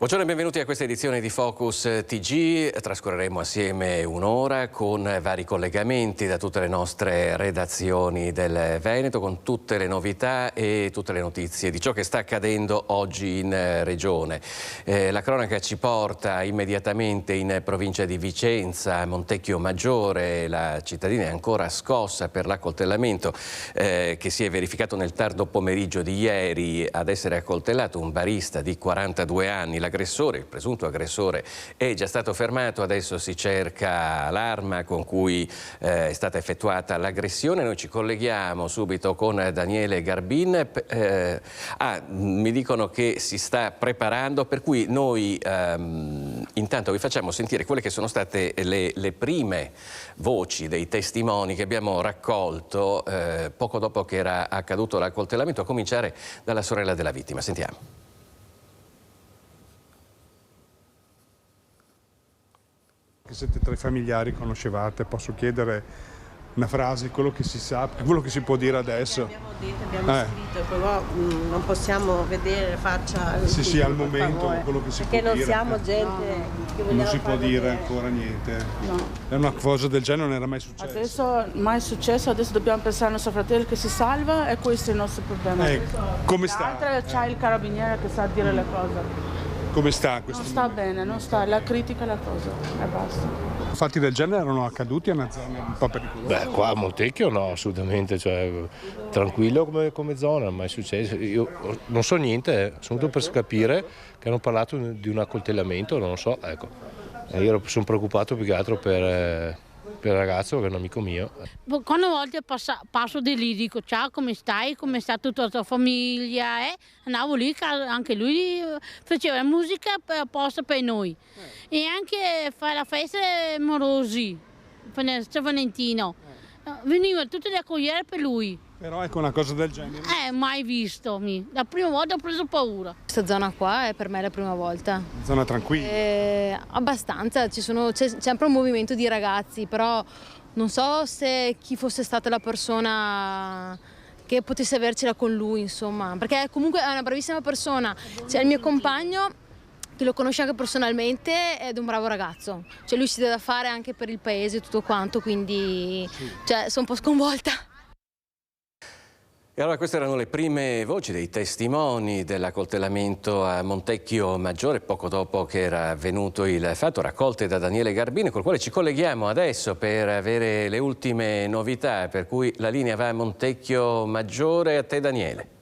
Buongiorno e benvenuti a questa edizione di Focus TG. Trascorreremo assieme un'ora con vari collegamenti da tutte le nostre redazioni del Veneto, con tutte le novità e tutte le notizie di ciò che sta accadendo oggi in regione. La cronaca ci porta immediatamente in provincia di Vicenza, a Montecchio Maggiore. La cittadina è ancora scossa per l'accoltellamento che si è verificato nel tardo pomeriggio di ieri. Ad essere accoltellato un barista di 42 anni. L'aggressore, il presunto aggressore, è già stato fermato, adesso si cerca l'arma con cui è stata effettuata l'aggressione. Noi ci colleghiamo subito con Daniele Garbin. Mi dicono che si sta preparando, per cui noi intanto vi facciamo sentire quelle che sono state le prime voci dei testimoni che abbiamo raccolto poco dopo che era accaduto l'accoltellamento, a cominciare dalla sorella della vittima. Sentiamo. Siete tra i familiari, conoscevate, posso chiedere una frase, quello che si sa, quello che si può dire adesso? Abbiamo detto, abbiamo scritto, però non possiamo vedere faccia. Sì, al momento quello che si può dire. Perché non siamo gente che vogliamo. Non si può dire ancora niente. No. È una cosa del genere, non era mai successo. Adesso mai successo, adesso dobbiamo pensare al nostro fratello che si salva e questo è il nostro problema. Come sta? L'altra c'è il carabiniere che sa dire le cose. Come sta questo? Non sta bene, non sta, la critica la cosa e basta. Fatti del genere erano accaduti a una zona un po' pericolosa? Beh, qua a Montecchio no, assolutamente, cioè, tranquillo come zona, non è mai successo. Io non so niente, sono venuto per capire che hanno parlato di un accoltellamento, non lo so, ecco. E io sono preoccupato più che altro per il ragazzo che è un amico mio. Quando a volte passo di lì dico ciao, come stai, come sta tutta la tua famiglia, andavo lì, anche lui faceva musica apposta per noi e anche fa la festa morosi, San Valentino, venivano tutti ad accogliere per lui. Però ecco una cosa del genere. Mai visto, la prima volta ho preso paura. Questa zona qua è per me la prima volta. Zona tranquilla? Abbastanza, c'è sempre un movimento di ragazzi, però non so se chi fosse stata la persona che potesse avercela con lui, insomma, perché comunque è una bravissima persona. C'è il mio compagno che lo conosce anche personalmente ed è un bravo ragazzo, cioè lui si deve fare anche per il paese e tutto quanto, quindi sono un po' sconvolta. E allora queste erano le prime voci dei testimoni dell'accoltellamento a Montecchio Maggiore, poco dopo che era avvenuto il fatto, raccolte da Daniele Garbini, col quale ci colleghiamo adesso per avere le ultime novità, per cui la linea va a Montecchio Maggiore. A te Daniele.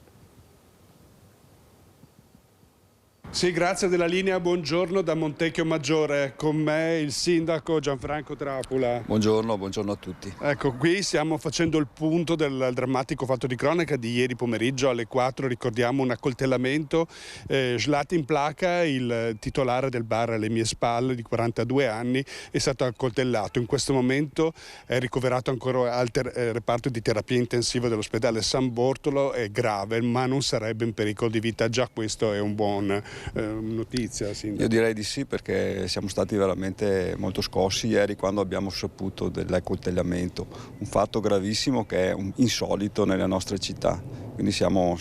Sì, grazie della linea, buongiorno da Montecchio Maggiore, con me il sindaco Gianfranco Trapula. Buongiorno a tutti. Ecco, qui stiamo facendo il punto del drammatico fatto di cronaca di ieri pomeriggio alle 4, ricordiamo un accoltellamento. Zlatan in placa, il titolare del bar alle mie spalle di 42 anni, è stato accoltellato. In questo momento è ricoverato ancora al reparto di terapia intensiva dell'ospedale San Bortolo, è grave, ma non sarebbe in pericolo di vita, già questo è un buon notizia. Sindaco. Io direi di sì, perché siamo stati veramente molto scossi ieri quando abbiamo saputo dell'accoltellamento, un fatto gravissimo che è insolito nelle nostre città, quindi siamo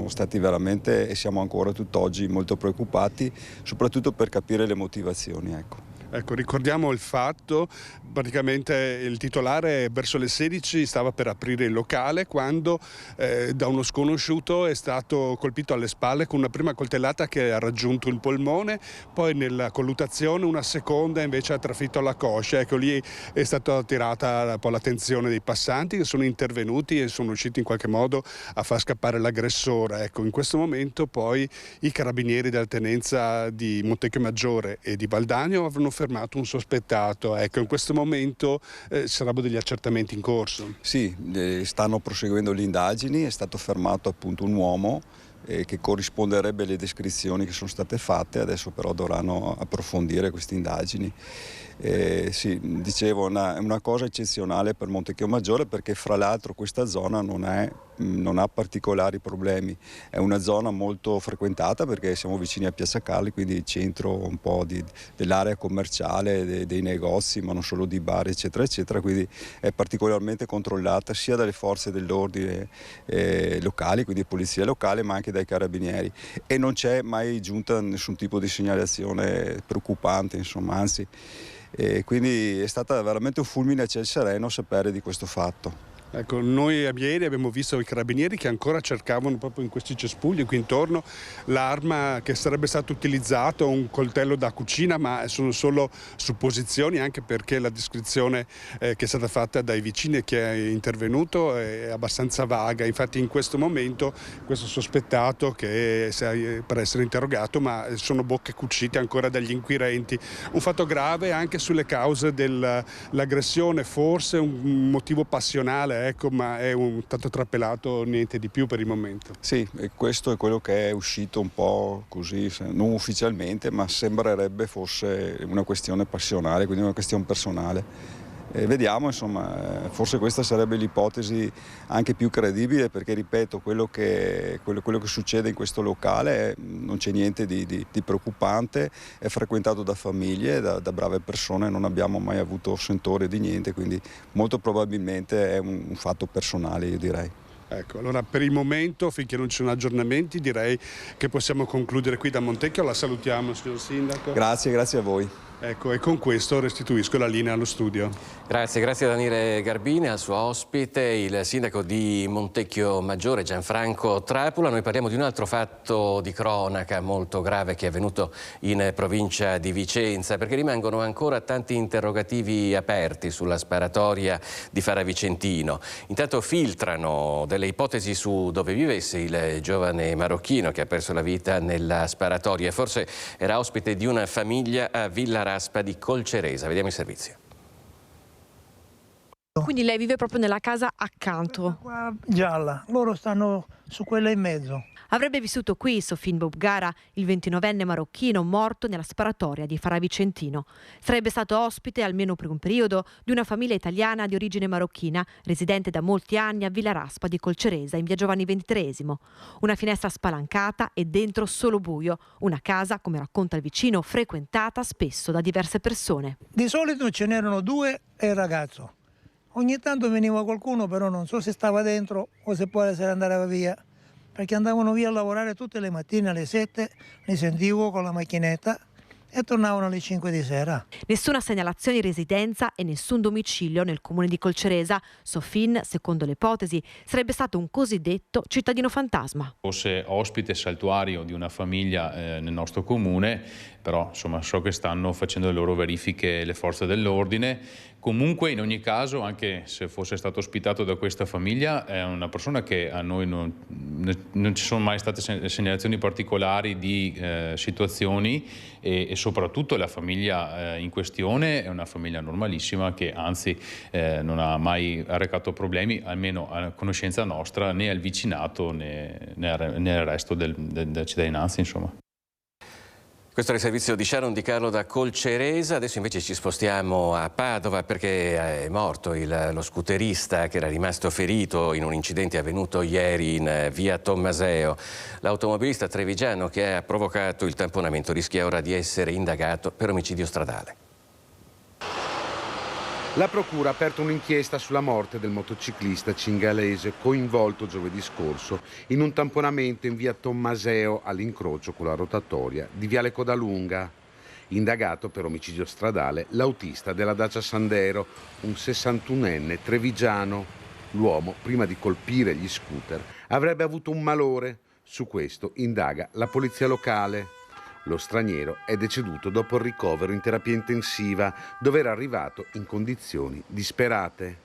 stati veramente e siamo ancora tutt'oggi molto preoccupati, soprattutto per capire le motivazioni. Ecco, ricordiamo il fatto, praticamente il titolare verso le 16 stava per aprire il locale quando da uno sconosciuto è stato colpito alle spalle con una prima coltellata che ha raggiunto il polmone, poi nella colluttazione una seconda invece ha trafitto alla coscia. Ecco, lì è stata attirata un po' l'attenzione dei passanti che sono intervenuti e sono riusciti in qualche modo a far scappare l'aggressore. Ecco, in questo momento poi i carabinieri della tenenza di Montecchio Maggiore e di Valdagno avranno fermato un sospettato. Ecco, in questo momento ci sarebbero degli accertamenti in corso. Sì, stanno proseguendo le indagini, è stato fermato appunto un uomo che corrisponderebbe alle descrizioni che sono state fatte, adesso però dovranno approfondire queste indagini. Sì, dicevo, è una cosa eccezionale per Montecchio Maggiore, perché fra l'altro questa zona non è non ha particolari problemi. È una zona molto frequentata perché siamo vicini a Piazza Carli, quindi centro un po' dell'area commerciale, dei negozi, ma non solo di bar eccetera eccetera, quindi è particolarmente controllata sia dalle forze dell'ordine locali, quindi polizia locale, ma anche dai carabinieri, e non c'è mai giunta nessun tipo di segnalazione preoccupante, insomma, anzi, quindi è stata veramente un fulmine a ciel sereno sapere di questo fatto. Ecco, noi ieri abbiamo visto i carabinieri che ancora cercavano proprio in questi cespugli qui intorno l'arma che sarebbe stata utilizzata, un coltello da cucina, ma sono solo supposizioni, anche perché la descrizione che è stata fatta dai vicini e che è intervenuto è abbastanza vaga. Infatti in questo momento questo sospettato che per essere interrogato, ma sono bocche cucite ancora dagli inquirenti. Un fatto grave anche sulle cause dell'aggressione, forse un motivo passionale, ecco, ma è tanto trapelato, niente di più per il momento. Sì, e questo è quello che è uscito un po' così, non ufficialmente, ma sembrerebbe fosse una questione passionale, quindi una questione personale. Vediamo, insomma, forse questa sarebbe l'ipotesi anche più credibile, perché ripeto, quello che succede in questo locale non c'è niente di preoccupante, è frequentato da famiglie, da brave persone, non abbiamo mai avuto sentore di niente, quindi molto probabilmente è un fatto personale, io direi. Ecco, allora per il momento, finché non ci sono aggiornamenti, direi che possiamo concludere qui da Montecchio. La salutiamo, signor Sindaco. Grazie a voi. Ecco, e con questo restituisco la linea allo studio. Grazie a Daniele Garbini, al suo ospite, il sindaco di Montecchio Maggiore, Gianfranco Trapula. Noi parliamo di un altro fatto di cronaca molto grave che è avvenuto in provincia di Vicenza, perché rimangono ancora tanti interrogativi aperti sulla sparatoria di Faravicentino. Intanto filtrano delle ipotesi su dove vivesse il giovane marocchino che ha perso la vita nella sparatoria e forse era ospite di una famiglia a Villa Raspa di Colceresa. Vediamo il servizio. Quindi lei vive proprio nella casa accanto? Qua gialla, loro stanno su quella in mezzo. Avrebbe vissuto qui Sofin Bobgara, il 29enne marocchino morto nella sparatoria di Faravicentino. Sarebbe stato ospite, almeno per un periodo, di una famiglia italiana di origine marocchina, residente da molti anni a Villa Raspa di Colceresa, in via Giovanni XXIII. Una finestra spalancata e dentro solo buio. Una casa, come racconta il vicino, frequentata spesso da diverse persone. Di solito ce n'erano due e il ragazzo. Ogni tanto veniva qualcuno, però non so se stava dentro o se poi se ne andava via, perché andavano via a lavorare tutte le mattine alle 7, li sentivo con la macchinetta e tornavano alle 5 di sera. Nessuna segnalazione di residenza e nessun domicilio nel comune di Colceresa. Sofin, secondo le ipotesi, sarebbe stato un cosiddetto cittadino fantasma. Fosse ospite saltuario di una famiglia nel nostro comune, però insomma so che stanno facendo le loro verifiche le forze dell'ordine. Comunque in ogni caso, anche se fosse stato ospitato da questa famiglia, è una persona che a noi non ci sono mai state segnalazioni particolari di situazioni e soprattutto la famiglia in questione è una famiglia normalissima che anzi non ha mai arrecato problemi, almeno a conoscenza nostra, né al vicinato né al resto della cittadinanza, insomma. Questo è il servizio di Sharon Di Carlo da Colceresa. Adesso invece ci spostiamo a Padova perché è morto lo scooterista che era rimasto ferito in un incidente avvenuto ieri in via Tommaseo. L'automobilista trevigiano che ha provocato il tamponamento rischia ora di essere indagato per omicidio stradale. La procura ha aperto un'inchiesta sulla morte del motociclista cingalese coinvolto giovedì scorso in un tamponamento in via Tommaseo all'incrocio con la rotatoria di viale Codalunga. Indagato per omicidio stradale l'autista della Dacia Sandero, un 61enne trevigiano. L'uomo, prima di colpire gli scooter, avrebbe avuto un malore. Su questo indaga la polizia locale. Lo straniero è deceduto dopo il ricovero in terapia intensiva, dove era arrivato in condizioni disperate.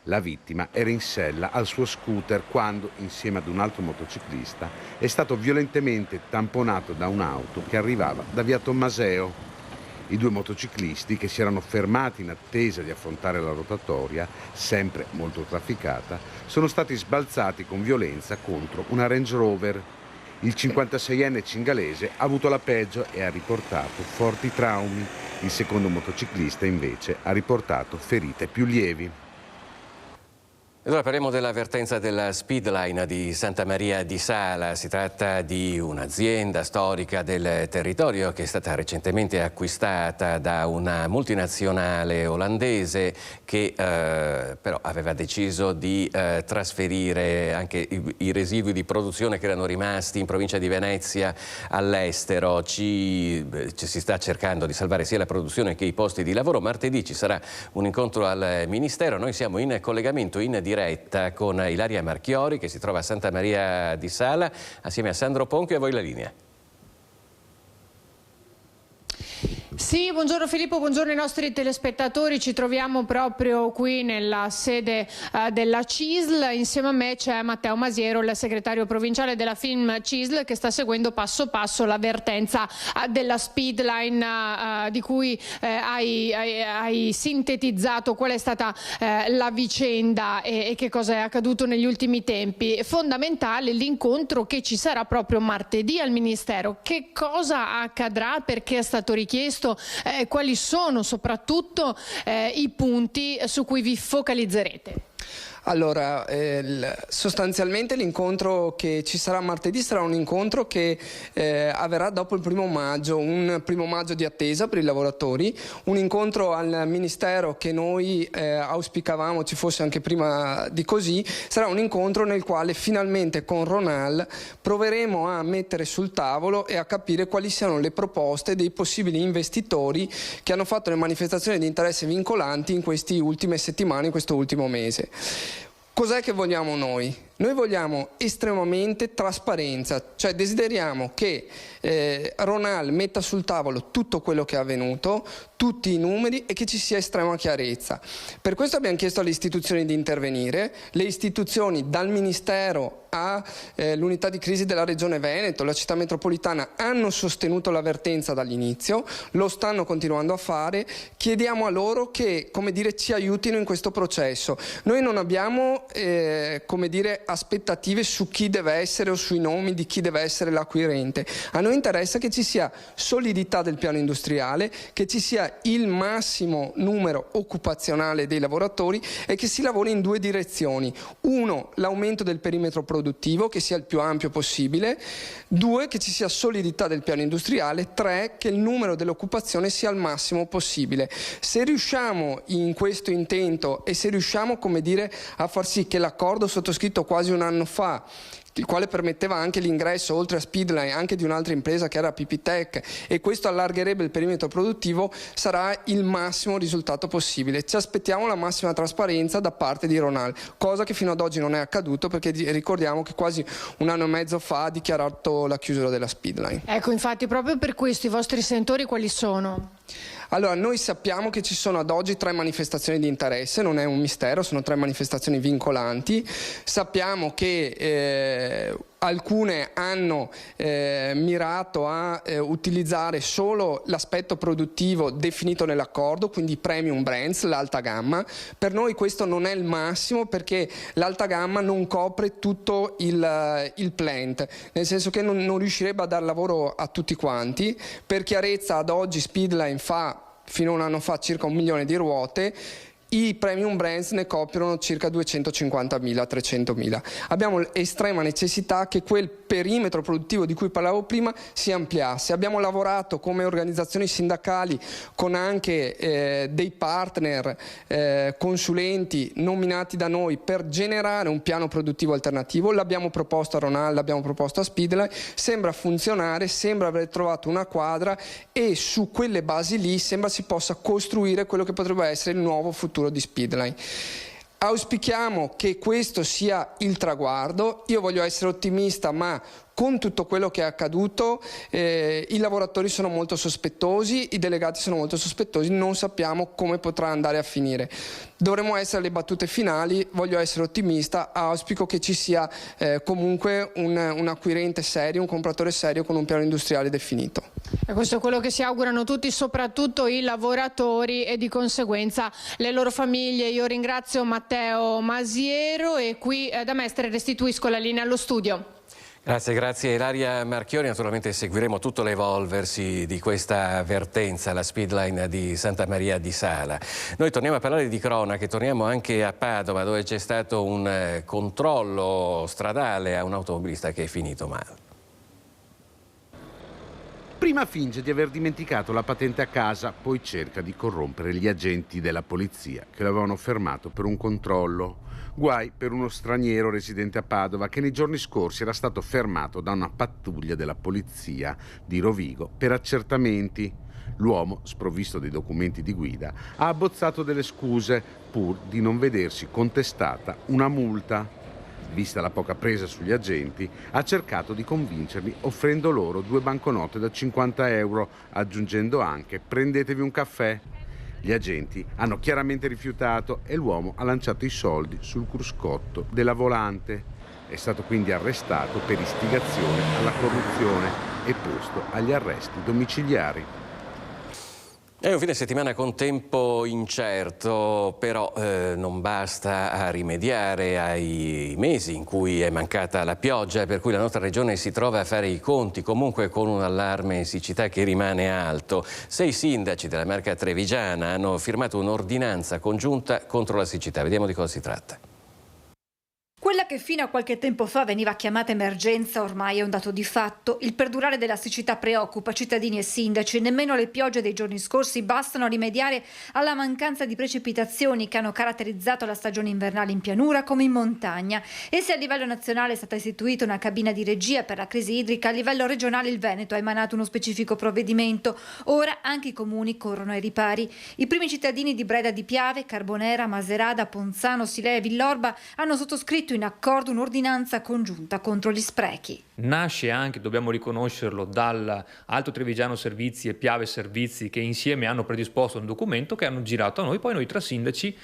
La vittima era in sella al suo scooter quando, insieme ad un altro motociclista, è stato violentemente tamponato da un'auto che arrivava da via Tommaseo. I due motociclisti, che si erano fermati in attesa di affrontare la rotatoria, sempre molto trafficata, sono stati sbalzati con violenza contro una Range Rover. Il 56enne cingalese ha avuto la peggio e ha riportato forti traumi. Il secondo motociclista invece ha riportato ferite più lievi. Allora parliamo dell'avvertenza della Speedline di Santa Maria di Sala. Si tratta di un'azienda storica del territorio che è stata recentemente acquistata da una multinazionale olandese che però aveva deciso di trasferire anche i residui di produzione che erano rimasti in provincia di Venezia all'estero. Ci si sta cercando di salvare sia la produzione che i posti di lavoro. Martedì ci sarà un incontro al Ministero. Noi siamo in collegamento in diretta con Ilaria Marchiori che si trova a Santa Maria di Sala assieme a Sandro Ponchio. A voi la linea. Sì, buongiorno Filippo, buongiorno ai nostri telespettatori. Ci troviamo proprio qui nella sede della CISL. Insieme a me c'è Matteo Masiero, il segretario provinciale della Film CISL, che sta seguendo passo passo l'avvertenza della Speedline di cui hai sintetizzato qual è stata la vicenda e che cosa è accaduto negli ultimi tempi. È fondamentale l'incontro che ci sarà proprio martedì al Ministero. Che cosa accadrà? Perché è stato richiesto? Quali sono soprattutto i punti su cui vi focalizzerete? Allora, sostanzialmente l'incontro che ci sarà martedì sarà un incontro che avverrà dopo il 1° maggio, un 1° maggio di attesa per i lavoratori, un incontro al Ministero che noi auspicavamo ci fosse anche prima di così. Sarà un incontro nel quale finalmente con Ronal proveremo a mettere sul tavolo e a capire quali siano le proposte dei possibili investitori che hanno fatto le manifestazioni di interesse vincolanti in queste ultime settimane, in questo ultimo mese. Cos'è che vogliamo noi? Noi vogliamo estremamente trasparenza, cioè desideriamo che Ronal metta sul tavolo tutto quello che è avvenuto, tutti i numeri, e che ci sia estrema chiarezza. Per questo abbiamo chiesto alle istituzioni di intervenire. Le istituzioni, dal Ministero all'unità di crisi della Regione Veneto, la città metropolitana, hanno sostenuto l'avvertenza dall'inizio, lo stanno continuando a fare. Chiediamo a loro che, come dire, ci aiutino in questo processo. Noi non abbiamo, come dire, aspettative su chi deve essere o sui nomi di chi deve essere l'acquirente. A noi interessa che ci sia solidità del piano industriale, che ci sia il massimo numero occupazionale dei lavoratori e che si lavori in 2 direzioni. 1, l'aumento del perimetro produttivo, che sia il più ampio possibile. 2, che ci sia solidità del piano industriale. 3, che il numero dell'occupazione sia al massimo possibile. Se riusciamo in questo intento e se riusciamo, come dire, a far sì che l'accordo sottoscritto quasi un anno fa, il quale permetteva anche l'ingresso, oltre a Speedline, anche di un'altra impresa che era PPTech, e questo allargherebbe il perimetro produttivo, sarà il massimo risultato possibile. Ci aspettiamo la massima trasparenza da parte di Ronal, cosa che fino ad oggi non è accaduto, perché ricordiamo che quasi un anno e mezzo fa ha dichiarato la chiusura della Speedline. Ecco, infatti, proprio per questo i vostri sentori quali sono? Allora, noi sappiamo che ci sono ad oggi 3 manifestazioni di interesse, non è un mistero, sono 3 manifestazioni vincolanti. Sappiamo che alcune hanno mirato a utilizzare solo l'aspetto produttivo definito nell'accordo, quindi premium brands, l'alta gamma. Per noi questo non è il massimo, perché l'alta gamma non copre tutto il plant, nel senso che non riuscirebbe a dar lavoro a tutti quanti. Per chiarezza, ad oggi Speedline fa, fino a un anno fa, circa 1 milione di ruote. I premium brands ne coprono circa 250.000, 300.000. Abbiamo estrema necessità che quel perimetro produttivo di cui parlavo prima si ampliasse. Abbiamo lavorato come organizzazioni sindacali con anche dei partner consulenti nominati da noi per generare un piano produttivo alternativo. L'abbiamo proposto a Ronal, l'abbiamo proposto a Speedline, sembra funzionare, sembra aver trovato una quadra, e su quelle basi lì sembra si possa costruire quello che potrebbe essere il nuovo futuro di Speedline. Auspichiamo che questo sia il traguardo. Io voglio essere ottimista, ma con tutto quello che è accaduto i lavoratori sono molto sospettosi, i delegati sono molto sospettosi, non sappiamo come potrà andare a finire. Dovremmo essere alle battute finali, voglio essere ottimista, auspico che ci sia comunque un acquirente serio, un compratore serio con un piano industriale definito. E questo è quello che si augurano tutti, soprattutto i lavoratori e di conseguenza le loro famiglie. Io ringrazio Matteo Masiero e qui da Mestre restituisco la linea allo studio. Grazie Ilaria Marchioni. Naturalmente seguiremo tutto l'evolversi di questa vertenza alla Speedline di Santa Maria di Sala. Noi torniamo a parlare di cronache, torniamo anche a Padova, dove c'è stato un controllo stradale a un automobilista che è finito male. Prima finge di aver dimenticato la patente a casa, poi cerca di corrompere gli agenti della polizia che lo avevano fermato per un controllo. Guai per uno straniero residente a Padova che nei giorni scorsi era stato fermato da una pattuglia della polizia di Rovigo per accertamenti. L'uomo, sprovvisto dei documenti di guida, ha abbozzato delle scuse pur di non vedersi contestata una multa. Vista la poca presa sugli agenti, ha cercato di convincerli offrendo loro 2 banconote da 50 euro, aggiungendo anche «prendetevi un caffè». Gli agenti hanno chiaramente rifiutato e l'uomo ha lanciato i soldi sul cruscotto della volante. È stato quindi arrestato per istigazione alla corruzione e posto agli arresti domiciliari. È un fine settimana con tempo incerto, però non basta a rimediare ai mesi in cui è mancata la pioggia, per cui la nostra regione si trova a fare i conti comunque con un allarme siccità che rimane alto. 6 sindaci della Marca Trevigiana hanno firmato un'ordinanza congiunta contro la siccità. Vediamo di cosa si tratta. Quella che fino a qualche tempo fa veniva chiamata emergenza ormai è un dato di fatto. Il perdurare della siccità preoccupa cittadini e sindaci. Nemmeno le piogge dei giorni scorsi bastano a rimediare alla mancanza di precipitazioni che hanno caratterizzato la stagione invernale in pianura come in montagna. E se a livello nazionale è stata istituita una cabina di regia per la crisi idrica, a livello regionale il Veneto ha emanato uno specifico provvedimento. Ora anche i comuni corrono ai ripari. I primi cittadini di Breda di Piave, Carbonera, Maserada, Ponzano, Silea e Villorba hanno sottoscritto in accordo un'ordinanza congiunta contro gli sprechi. Nasce anche, dobbiamo riconoscerlo, dal Alto Trevigiano Servizi e Piave Servizi che insieme hanno predisposto un documento che hanno girato a noi, poi noi 3 sindaci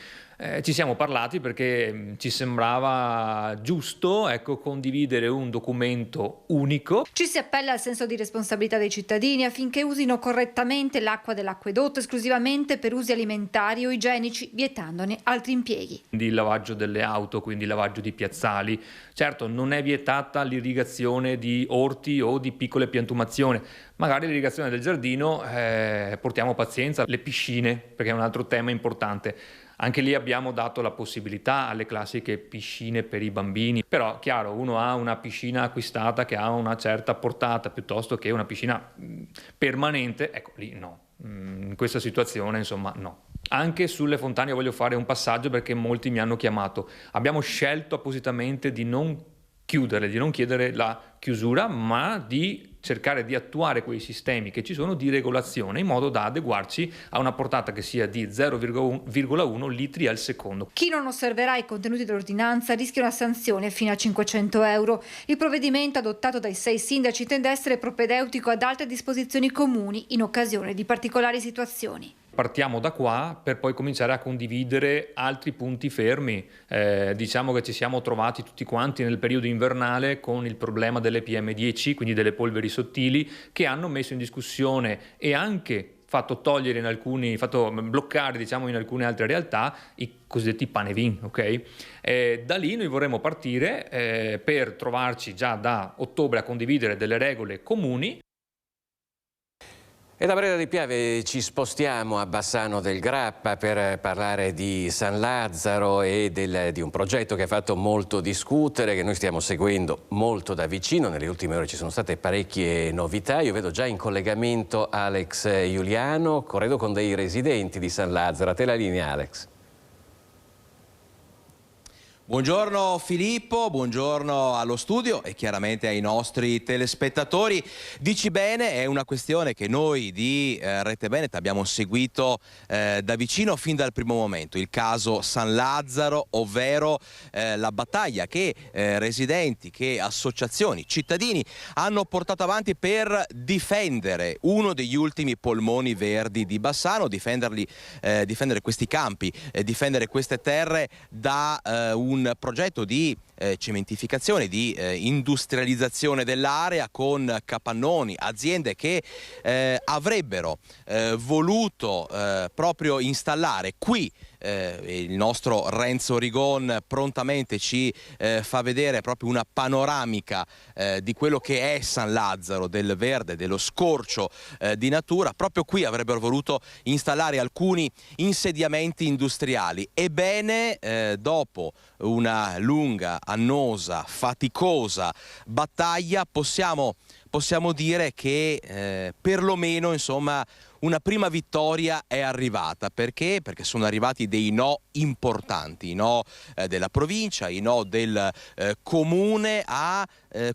ci siamo parlati perché ci sembrava giusto condividere un documento unico. Ci si appella al senso di responsabilità dei cittadini affinché usino correttamente l'acqua dell'acquedotto esclusivamente per usi alimentari o igienici, vietandone altri impieghi. Quindi il lavaggio delle auto, quindi il lavaggio di piazzali. Certo, non è vietata l'irrigazione di orti o di piccole piantumazioni. Magari l'irrigazione del giardino, portiamo pazienza, le piscine, perché è un altro tema importante. Anche lì abbiamo dato la possibilità alle classiche piscine per i bambini, però chiaro, uno ha una piscina acquistata che ha una certa portata piuttosto che una piscina permanente, ecco lì no, in questa situazione insomma no. Anche sulle fontane voglio fare un passaggio perché molti mi hanno chiamato, abbiamo scelto appositamente di non chiudere, di non chiedere la chiusura, ma di cercare di attuare quei sistemi che ci sono di regolazione in modo da adeguarci a una portata che sia di 0,1 litri al secondo. Chi non osserverà i contenuti dell'ordinanza rischia una sanzione fino a 500 euro. Il provvedimento adottato dai 6 sindaci tende a essere propedeutico ad altre disposizioni comuni in occasione di particolari situazioni. Partiamo da qua per poi cominciare a condividere altri punti fermi. Diciamo che ci siamo trovati tutti quanti nel periodo invernale con il problema delle PM10, quindi delle polveri sottili, che hanno messo in discussione e anche fatto bloccare diciamo in alcune altre realtà i cosiddetti panevin, ok? Da lì noi vorremmo partire per trovarci già da ottobre a condividere delle regole comuni. E da Breda di Piave ci spostiamo a Bassano del Grappa per parlare di San Lazzaro e di un progetto che ha fatto molto discutere, che noi stiamo seguendo molto da vicino. Nelle ultime ore ci sono state parecchie novità. Io vedo già in collegamento Alex Giuliano, corredo con dei residenti di San Lazzaro. A te la linea, Alex. Buongiorno Filippo, buongiorno allo studio e chiaramente ai nostri telespettatori. Dici bene, è una questione che noi di Rete Veneta abbiamo seguito da vicino fin dal primo momento, il caso San Lazzaro, ovvero la battaglia che residenti, che associazioni, cittadini hanno portato avanti per difendere uno degli ultimi polmoni verdi di Bassano, difendere questi campi, difendere queste terre da un progetto di cementificazione, di industrializzazione dell'area con capannoni, aziende che avrebbero voluto proprio installare qui. Il nostro Renzo Rigon prontamente ci fa vedere proprio una panoramica di quello che è San Lazzaro, del verde, dello scorcio di natura. Proprio qui avrebbero voluto installare alcuni insediamenti industriali. Ebbene, dopo una lunga, annosa, faticosa battaglia possiamo dire che perlomeno, insomma, una prima vittoria è arrivata. Perché? Perché sono arrivati dei no importanti, i no della provincia, i no del comune a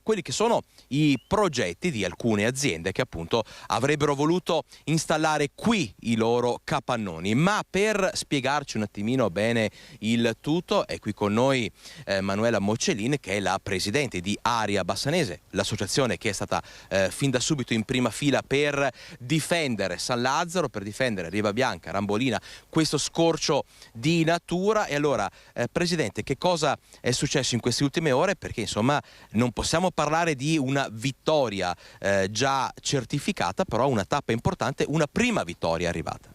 quelli che sono i progetti di alcune aziende che appunto avrebbero voluto installare qui i loro capannoni. Ma per spiegarci un attimino bene il tutto è qui con noi Manuela Moccellin, che è la presidente di Area Bassanese, l'associazione che è stata fin da subito in prima fila per difendere San Lazzaro, per difendere Riva Bianca, Rambolina, questo scorcio di natura. E allora, Presidente, che cosa è successo in queste ultime ore? Perché insomma non possiamo parlare di una vittoria già certificata, però una tappa importante, una prima vittoria arrivata.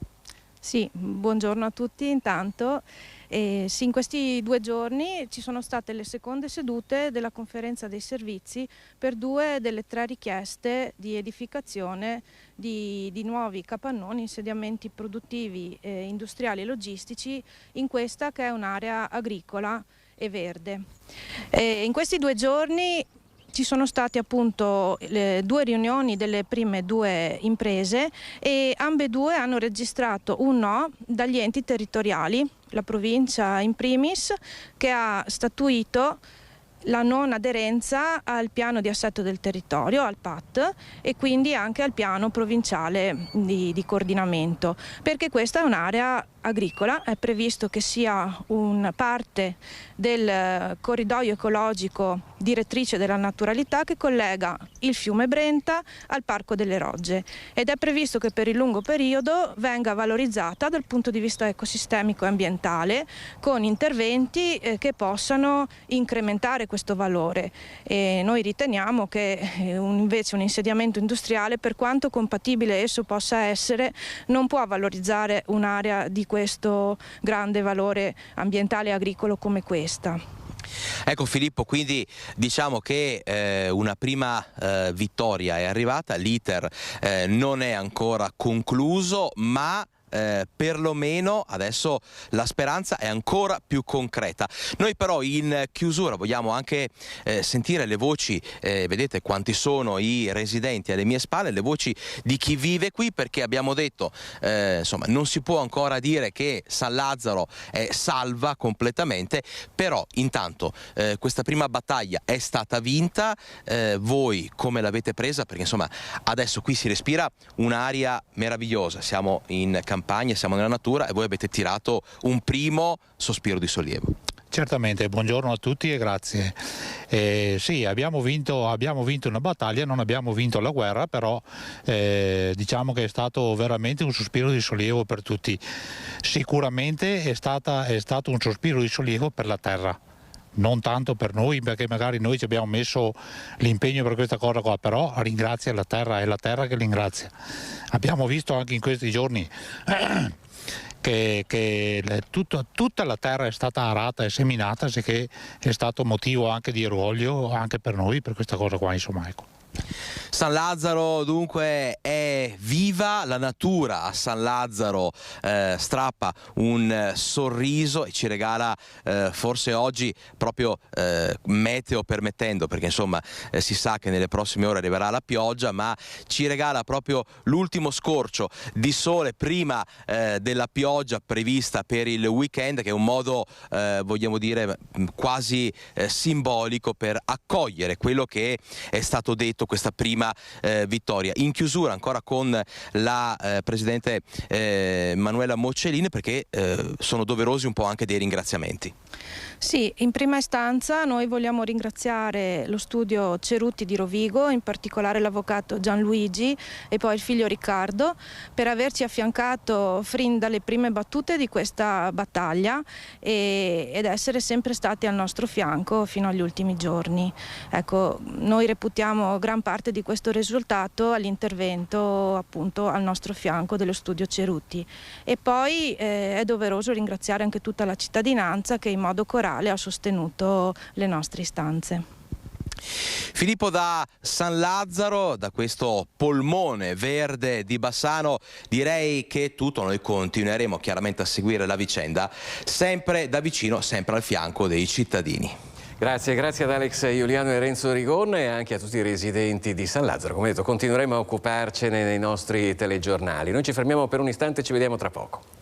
Sì, buongiorno a tutti intanto. Sì, in questi 2 giorni ci sono state le seconde sedute della conferenza dei servizi per 2 delle 3 richieste di edificazione di nuovi capannoni, insediamenti produttivi, industriali e logistici in questa che è un'area agricola e verde. In questi 2 giorni ci sono state appunto 2 riunioni delle prime 2 imprese e ambedue hanno registrato un no dagli enti territoriali, la provincia in primis, che ha statuito la non aderenza al piano di assetto del territorio, al PAT, e quindi anche al piano provinciale di coordinamento, perché questa è un'area agricola, è previsto che sia una parte del corridoio ecologico direttrice della naturalità che collega il fiume Brenta al Parco delle Rogge, ed è previsto che per il lungo periodo venga valorizzata dal punto di vista ecosistemico e ambientale con interventi che possano incrementare questo valore. E noi riteniamo che invece un insediamento industriale, per quanto compatibile esso possa essere, non può valorizzare un'area di questo grande valore ambientale e agricolo come questa. Ecco Filippo, quindi diciamo che una prima vittoria è arrivata, l'iter non è ancora concluso, ma perlomeno adesso la speranza è ancora più concreta. Noi però in chiusura vogliamo anche sentire le voci, vedete quanti sono i residenti alle mie spalle, le voci di chi vive qui, perché abbiamo detto insomma non si può ancora dire che San Lazzaro è salva completamente, però intanto questa prima battaglia è stata vinta. Voi come l'avete presa? Perché insomma adesso qui si respira un'aria meravigliosa, siamo in campagna, siamo nella natura e voi avete tirato un primo sospiro di sollievo. Certamente, buongiorno a tutti e grazie. Sì, abbiamo vinto una battaglia, non abbiamo vinto la guerra, però diciamo che è stato veramente un sospiro di sollievo per tutti. Sicuramente è stato un sospiro di sollievo per la terra. Non tanto per noi, perché magari noi ci abbiamo messo l'impegno per questa cosa qua, però ringrazia la terra, è la terra che ringrazia. Abbiamo visto anche in questi giorni che tutta la terra è stata arata e seminata, che è stato motivo anche di orgoglio anche per noi, per questa cosa qua, insomma, ecco. San Lazzaro dunque è viva, la natura a San Lazzaro strappa un sorriso e ci regala forse oggi proprio meteo permettendo, perché insomma si sa che nelle prossime ore arriverà la pioggia, ma ci regala proprio l'ultimo scorcio di sole prima della pioggia prevista per il weekend, che è un modo vogliamo dire quasi simbolico per accogliere quello che è stato detto fatto questa prima vittoria. In chiusura ancora con la Presidente Manuela Mocellini, perché sono doverosi un po' anche dei ringraziamenti. Sì, in prima istanza noi vogliamo ringraziare lo studio Cerutti di Rovigo, in particolare l'avvocato Gianluigi e poi il figlio Riccardo, per averci affiancato fin dalle prime battute di questa battaglia ed essere sempre stati al nostro fianco fino agli ultimi giorni. Ecco, noi reputiamo gran parte di questo risultato all'intervento appunto al nostro fianco dello studio Cerutti. E poi è doveroso ringraziare anche tutta la cittadinanza che in modo corale ha sostenuto le nostre istanze. Filippo da San Lazzaro, da questo polmone verde di Bassano, direi che è tutto. Noi continueremo chiaramente a seguire la vicenda sempre da vicino, sempre al fianco dei cittadini. Grazie ad Alex Giuliano e Renzo Rigon e anche a tutti i residenti di San Lazzaro. Come detto, continueremo a occuparcene nei nostri telegiornali. Noi ci fermiamo per un istante e ci vediamo tra poco.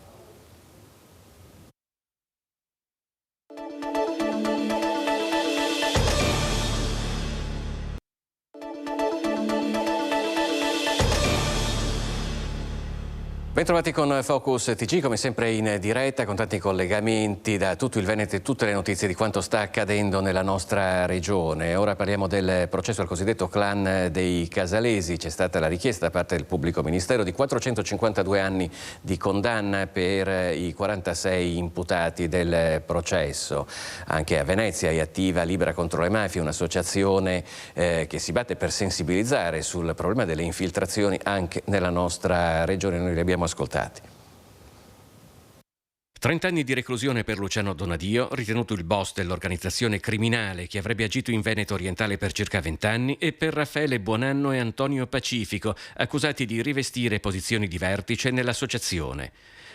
Bentrovati con Focus TG, come sempre in diretta con tanti collegamenti da tutto il Veneto e tutte le notizie di quanto sta accadendo nella nostra regione. Ora parliamo del processo al cosiddetto clan dei Casalesi. C'è stata la richiesta da parte del pubblico ministero di 452 anni di condanna per i 46 imputati del processo. Anche a Venezia è attiva Libera contro le mafie, un'associazione che si batte per sensibilizzare sul problema delle infiltrazioni anche nella nostra regione. Noi li abbiamo ascoltati. 30 anni di reclusione per Luciano Donadio, ritenuto il boss dell'organizzazione criminale che avrebbe agito in Veneto orientale per circa 20 anni, e per Raffaele Buonanno e Antonio Pacifico, accusati di rivestire posizioni di vertice nell'associazione.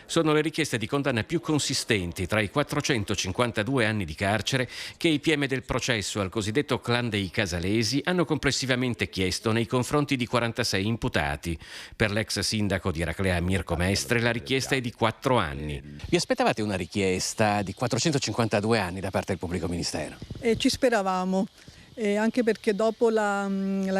Sono le richieste di condanna più consistenti tra i 452 anni di carcere che i PM del processo al cosiddetto clan dei Casalesi hanno complessivamente chiesto nei confronti di 46 imputati. Per l'ex sindaco di Eraclea Mirko Mestre la richiesta è di 4 anni. Vi aspettavate una richiesta di 452 anni da parte del pubblico ministero? Ci speravamo. Anche perché dopo la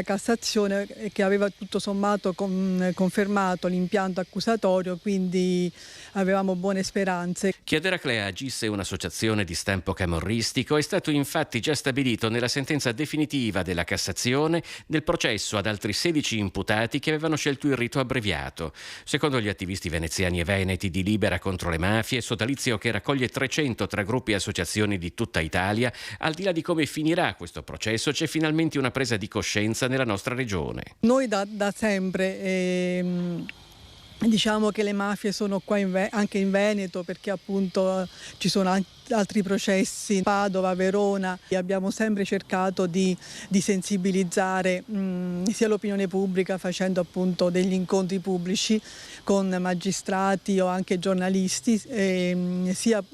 Cassazione che aveva tutto sommato confermato l'impianto accusatorio, quindi avevamo buone speranze. Che ad Eraclea agisse un'associazione di stampo camorristico è stato infatti già stabilito nella sentenza definitiva della Cassazione del processo ad altri 16 imputati che avevano scelto il rito abbreviato. Secondo gli attivisti veneziani e veneti di Libera contro le mafie, sodalizio che raccoglie 300 tra gruppi e associazioni di tutta Italia, al di là di come finirà questo processo, c'è finalmente una presa di coscienza nella nostra regione. Noi da sempre diciamo che le mafie sono qua anche in Veneto, perché appunto ci sono anche altri processi, Padova, Verona, e abbiamo sempre cercato di sensibilizzare sia l'opinione pubblica, facendo appunto degli incontri pubblici con magistrati o anche giornalisti, sia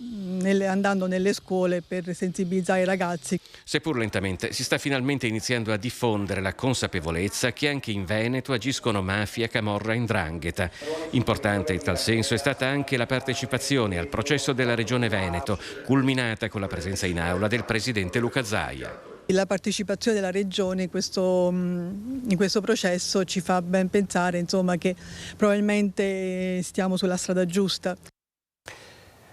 andando nelle scuole per sensibilizzare i ragazzi. Seppur lentamente, si sta finalmente iniziando a diffondere la consapevolezza che anche in Veneto agiscono mafia, camorra e 'ndrangheta. Importante in tal senso è stata anche la partecipazione al processo della Regione Veneto, culminata con la presenza in aula del presidente Luca Zaia. La partecipazione della Regione in questo processo ci fa ben pensare, insomma, che probabilmente stiamo sulla strada giusta.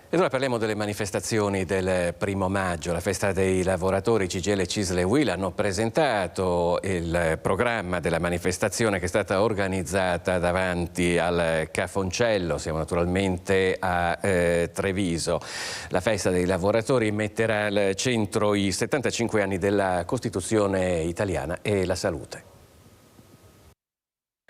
Ed ora parliamo delle manifestazioni del 1° maggio. La festa dei lavoratori, CGIL, CISL e UIL hanno presentato il programma della manifestazione che è stata organizzata davanti al Cafoncello. Siamo naturalmente a Treviso. La festa dei lavoratori metterà al centro i 75 anni della Costituzione italiana e la salute.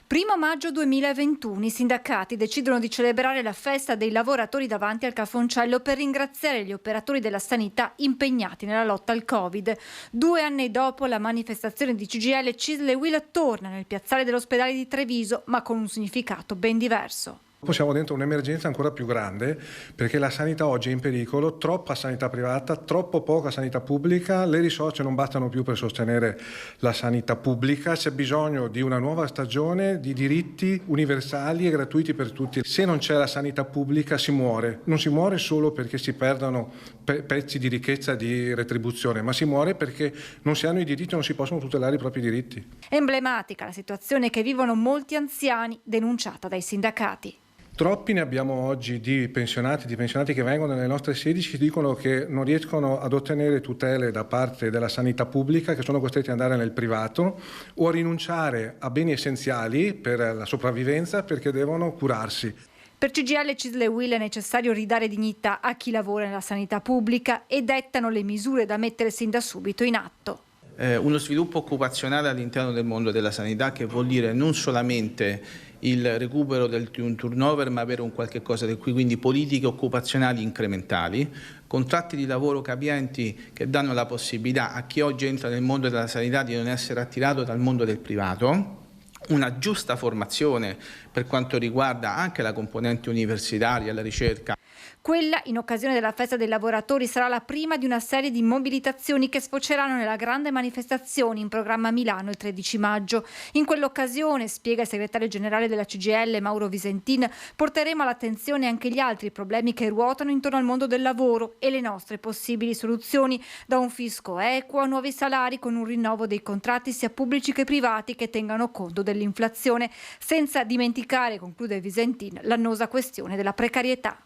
1° maggio 2021 i sindacati decidono di celebrare la festa dei lavoratori davanti al Cafoncello per ringraziare gli operatori della sanità impegnati nella lotta al Covid. 2 anni dopo la manifestazione di CGIL, CISL e UIL torna nel piazzale dell'ospedale di Treviso, ma con un significato ben diverso. Siamo dentro un'emergenza ancora più grande perché la sanità oggi è in pericolo, troppa sanità privata, troppo poca sanità pubblica, le risorse non bastano più per sostenere la sanità pubblica, c'è bisogno di una nuova stagione di diritti universali e gratuiti per tutti. Se non c'è la sanità pubblica si muore, non si muore solo perché si perdono pezzi di ricchezza e di retribuzione, ma si muore perché non si hanno i diritti e non si possono tutelare i propri diritti. Emblematica la situazione che vivono molti anziani, denunciata dai sindacati. Troppi ne abbiamo oggi di pensionati che vengono nelle nostre sedi, ci dicono che non riescono ad ottenere tutele da parte della sanità pubblica, che sono costretti ad andare nel privato o a rinunciare a beni essenziali per la sopravvivenza perché devono curarsi. Per CGIL, CISL e UIL è necessario ridare dignità a chi lavora nella sanità pubblica e dettano le misure da mettere sin da subito in atto. Uno sviluppo occupazionale all'interno del mondo della sanità che vuol dire non solamente il recupero di un turnover, ma avere un qualche cosa di qui, quindi politiche occupazionali incrementali, contratti di lavoro capienti che danno la possibilità a chi oggi entra nel mondo della sanità di non essere attirato dal mondo del privato, una giusta formazione per quanto riguarda anche la componente universitaria, la ricerca. Quella, in occasione della festa dei lavoratori, sarà la prima di una serie di mobilitazioni che sfoceranno nella grande manifestazione in programma a Milano il 13 maggio. In quell'occasione, spiega il segretario generale della CGIL Mauro Visentin, porteremo all'attenzione anche gli altri problemi che ruotano intorno al mondo del lavoro e le nostre possibili soluzioni, da un fisco equo a nuovi salari con un rinnovo dei contratti sia pubblici che privati che tengano conto dell'inflazione, senza dimenticare, conclude Visentin, l'annosa questione della precarietà.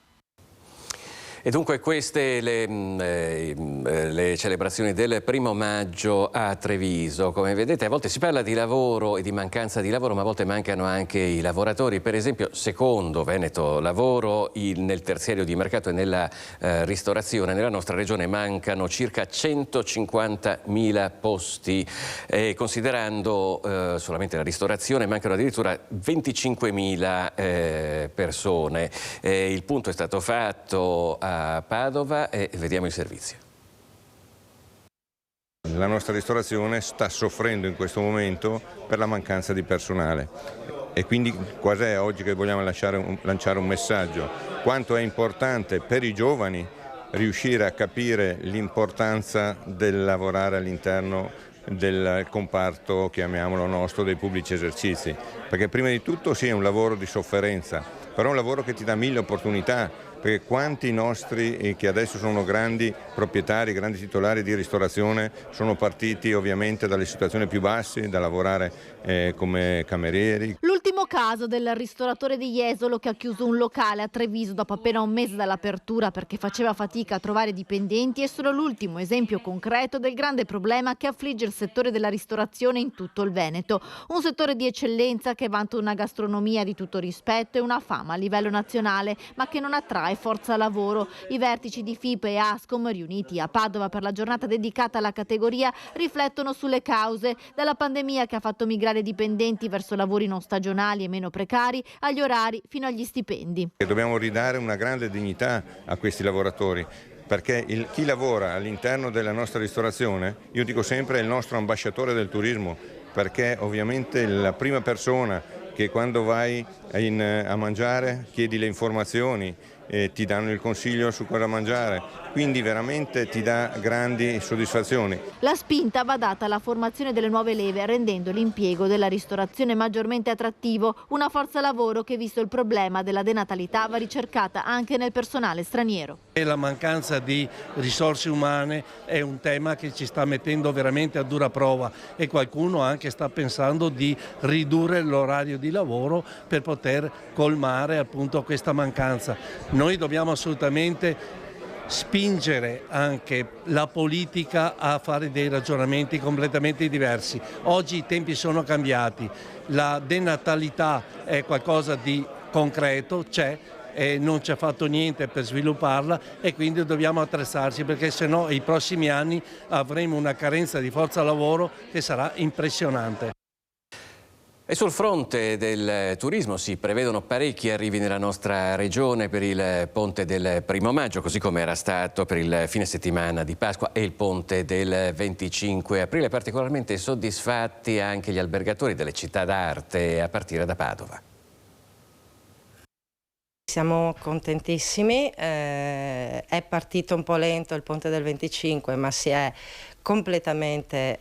E dunque queste le celebrazioni del 1° maggio a Treviso. Come vedete, a volte si parla di lavoro e di mancanza di lavoro, ma a volte mancano anche i lavoratori. Per esempio, secondo Veneto Lavoro, nel terziario di mercato e nella ristorazione nella nostra regione mancano circa 150.000 posti. Considerando solamente la ristorazione, mancano addirittura 25.000 persone. Il punto è stato fatto a Padova e vediamo il servizio. La nostra ristorazione sta soffrendo in questo momento per la mancanza di personale e quindi quasi oggi che vogliamo lanciare un messaggio: quanto è importante per i giovani riuscire a capire l'importanza del lavorare all'interno del comparto, chiamiamolo nostro, dei pubblici esercizi, perché prima di tutto sì, è un lavoro di sofferenza, però è un lavoro che ti dà 1000 opportunità. Perché quanti nostri che adesso sono grandi proprietari, grandi titolari di ristorazione sono partiti ovviamente dalle situazioni più basse, da lavorare come camerieri. L'ultimo caso del ristoratore di Jesolo che ha chiuso un locale a Treviso dopo appena un mese dall'apertura perché faceva fatica a trovare dipendenti è solo l'ultimo esempio concreto del grande problema che affligge il settore della ristorazione in tutto il Veneto. Un settore di eccellenza che vanta una gastronomia di tutto rispetto e una fama a livello nazionale, ma che non attrae forza lavoro. I vertici di FIPE e Ascom, riuniti a Padova per la giornata dedicata alla categoria, riflettono sulle cause, dalla pandemia che ha fatto migrare dipendenti verso lavori non stagionali e meno precari, agli orari fino agli stipendi. Dobbiamo ridare una grande dignità a questi lavoratori, perché chi lavora all'interno della nostra ristorazione, io dico sempre, è il nostro ambasciatore del turismo, perché ovviamente la prima persona che quando vai a mangiare chiedi le informazioni, ti danno il consiglio su cosa mangiare, quindi veramente ti dà grandi soddisfazioni. La spinta va data alla formazione delle nuove leve, rendendo l'impiego della ristorazione maggiormente attrattivo, una forza lavoro che, visto il problema della denatalità, va ricercata anche nel personale straniero. E la mancanza di risorse umane è un tema che ci sta mettendo veramente a dura prova e qualcuno anche sta pensando di ridurre l'orario di lavoro per poter colmare appunto questa mancanza. Noi dobbiamo assolutamente spingere anche la politica a fare dei ragionamenti completamente diversi. Oggi i tempi sono cambiati, la denatalità è qualcosa di concreto, c'è e non ci ha fatto niente per svilupparla e quindi dobbiamo attrezzarci, perché sennò nei prossimi anni avremo una carenza di forza lavoro che sarà impressionante. E sul fronte del turismo si prevedono parecchi arrivi nella nostra regione per il ponte del 1° maggio, così come era stato per il fine settimana di Pasqua e il ponte del 25 aprile. Particolarmente soddisfatti anche gli albergatori delle città d'arte, a partire da Padova. Siamo contentissimi, è partito un po' lento il ponte del 25, ma si è completamente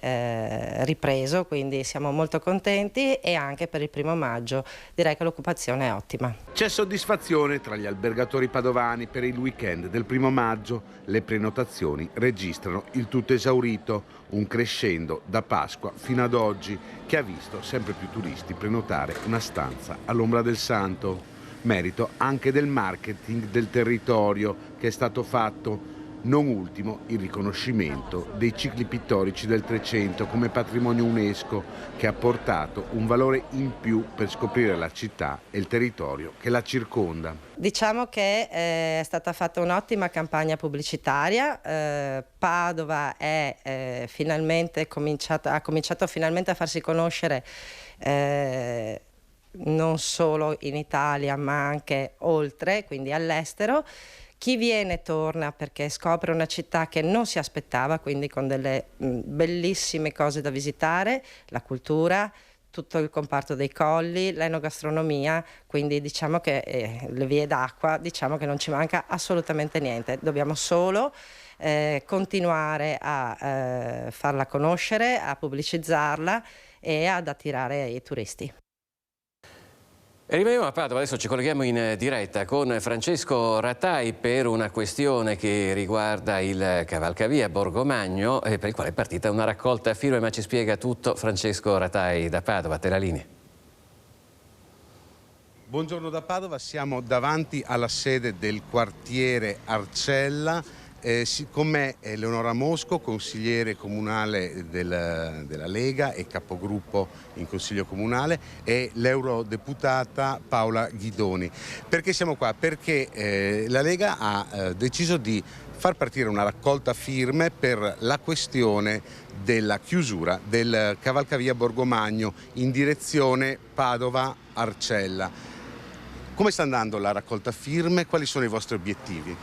ripreso, quindi siamo molto contenti, e anche per il 1° maggio direi che l'occupazione è ottima. C'è soddisfazione tra gli albergatori padovani per il weekend del 1° maggio. Le prenotazioni registrano il tutto esaurito, un crescendo da Pasqua fino ad oggi che ha visto sempre più turisti prenotare una stanza all'ombra del Santo. Merito anche del marketing del territorio che è stato fatto, non ultimo il riconoscimento dei cicli pittorici del Trecento come patrimonio UNESCO, che ha portato un valore in più per scoprire la città e il territorio che la circonda. Diciamo che è stata fatta un'ottima campagna pubblicitaria, Padova ha cominciato finalmente a farsi conoscere non solo in Italia ma anche oltre, quindi all'estero. Chi viene torna perché scopre una città che non si aspettava, quindi con delle bellissime cose da visitare, la cultura, tutto il comparto dei colli, l'enogastronomia, quindi diciamo che le vie d'acqua, diciamo che non ci manca assolutamente niente, dobbiamo solo continuare a farla conoscere, a pubblicizzarla e ad attirare i turisti. E rimaniamo a Padova, adesso ci colleghiamo in diretta con Francesco Ratai per una questione che riguarda il cavalcavia Borgomagno, per il quale è partita una raccolta firme, ma ci spiega tutto Francesco Ratai da Padova, te la linea. Buongiorno da Padova, siamo davanti alla sede del quartiere Arcella. Con me è Eleonora Mosco, consigliere comunale della Lega e capogruppo in Consiglio Comunale, e l'eurodeputata Paola Ghidoni. Perché siamo qua? Perché la Lega ha deciso di far partire una raccolta firme per la questione della chiusura del cavalcavia Borgomagno in direzione Padova-Arcella. Come sta andando la raccolta firme? Quali sono i vostri obiettivi?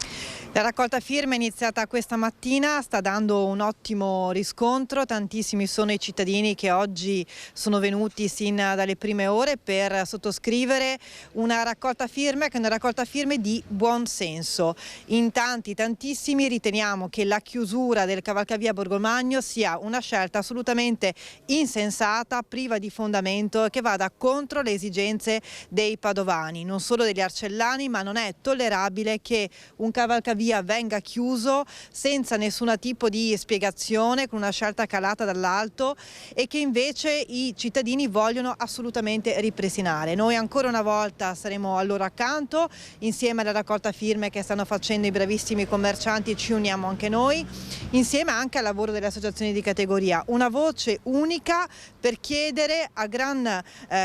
La raccolta firme è iniziata questa mattina, sta dando un ottimo riscontro, tantissimi sono i cittadini che oggi sono venuti sin dalle prime ore per sottoscrivere una raccolta firme che è una raccolta firme di buon senso. In tantissimi riteniamo che la chiusura del cavalcavia Borgomagno sia una scelta assolutamente insensata, priva di fondamento e che vada contro le esigenze dei padovani, non solo degli arcellani, ma non è tollerabile che un cavalcavia venga chiuso senza nessun tipo di spiegazione, con una scelta calata dall'alto, e che invece i cittadini vogliono assolutamente ripristinare. Noi ancora una volta saremo al loro accanto, insieme alla raccolta firme che stanno facendo i bravissimi commercianti, ci uniamo anche noi, insieme anche al lavoro delle associazioni di categoria, una voce unica per chiedere